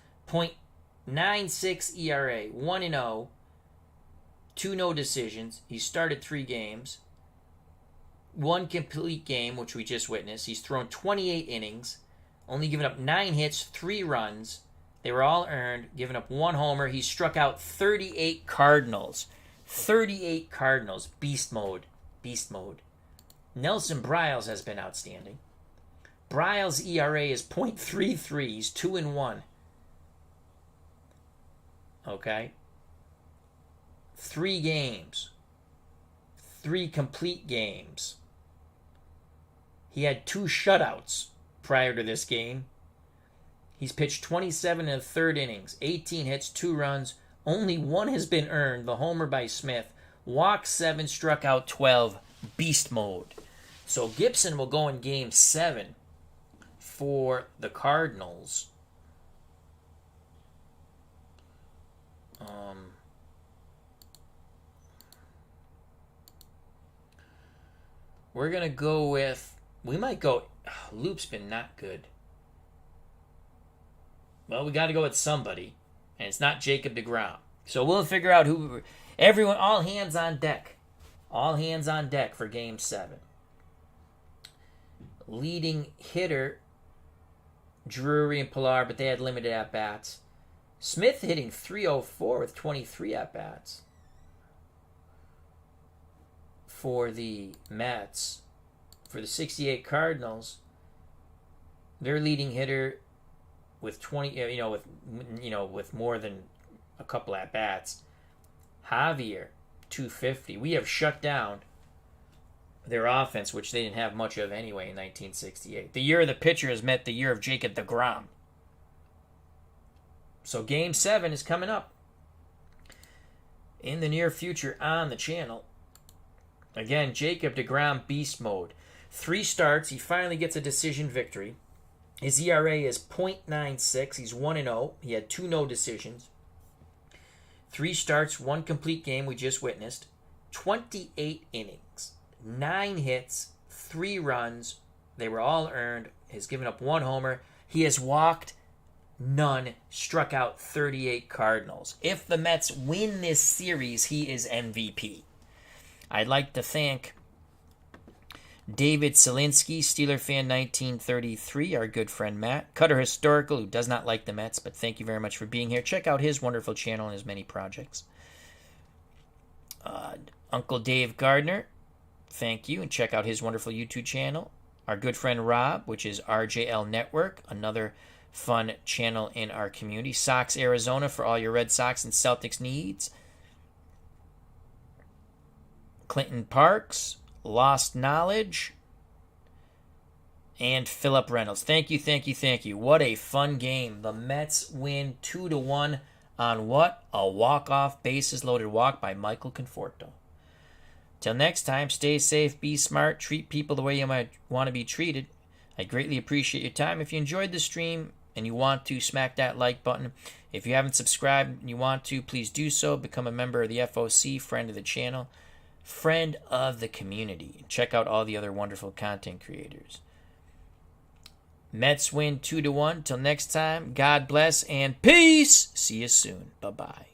.96 ERA, 1-0, 2 no decisions. He started 3 games, 1 complete game, which we just witnessed. He's thrown 28 innings, only given up 9 hits, 3 runs. They were all earned, given up 1 homer. He struck out 38 Cardinals. 38 Cardinals. Beast mode. Beast mode. Nelson Briles has been outstanding. Briles' ERA is .33. He's 2-1. Okay. 3 games. 3 complete games. He had 2 shutouts prior to this game. He's pitched 27 and a third innings, 18 hits, 2 runs. Only 1 has been earned, the homer by Smith. Walked 7, struck out 12. Beast mode. So Gibson will go in game 7 for the Cardinals. We're going to go with... We might go... Loop's been not good. Well, we got to go with somebody. And it's not Jacob deGrom. So we'll figure out who... Everyone, all hands on deck. All hands on deck for Game 7. Leading hitter, Drury and Pilar, but they had limited at-bats. Smith hitting .304 with 23 at-bats. For the Mets, for the 68 Cardinals, their leading hitter with 20, with more than a couple at bats, Javier, 250. We have shut down their offense, which they didn't have much of anyway in 1968. The year of the pitcher has met the year of Jacob deGrom. So Game 7 is coming up in the near future on the channel. Again, Jacob deGrom beast mode. 3 starts. He finally gets a decision victory. His ERA is .96. He's 1-0. He had 2 no decisions. 3 starts, 1 complete game we just witnessed. 28 innings. 9 hits. 3 runs. They were all earned. He's given up 1 homer. He has walked none. Struck out 38 Cardinals. If the Mets win this series, he is MVP. I'd like to thank David Selinsky, Steeler fan 1933, our good friend Matt, Cutter Historical, who does not like the Mets, but thank you very much for being here. Check out his wonderful channel and his many projects. Uncle Dave Gardner, thank you, and check out his wonderful YouTube channel. Our good friend Rob, which is RJL Network, another fun channel in our community. Sox Arizona for all your Red Sox and Celtics needs. Clinton Parks, Lost Knowledge, and Philip Reynolds. Thank you, thank you, thank you. What a fun game. The Mets win 2-1 on what? A walk-off, bases-loaded walk by Michael Conforto. Till next time, stay safe, be smart, treat people the way you might want to be treated. I greatly appreciate your time. If you enjoyed the stream and you want to, smack that like button. If you haven't subscribed and you want to, please do so. Become a member of the FOC, friend of the channel, friend of the community. Check out all the other wonderful content creators. Mets win 2-1. Till next time, God bless and peace. See you soon. Bye-bye.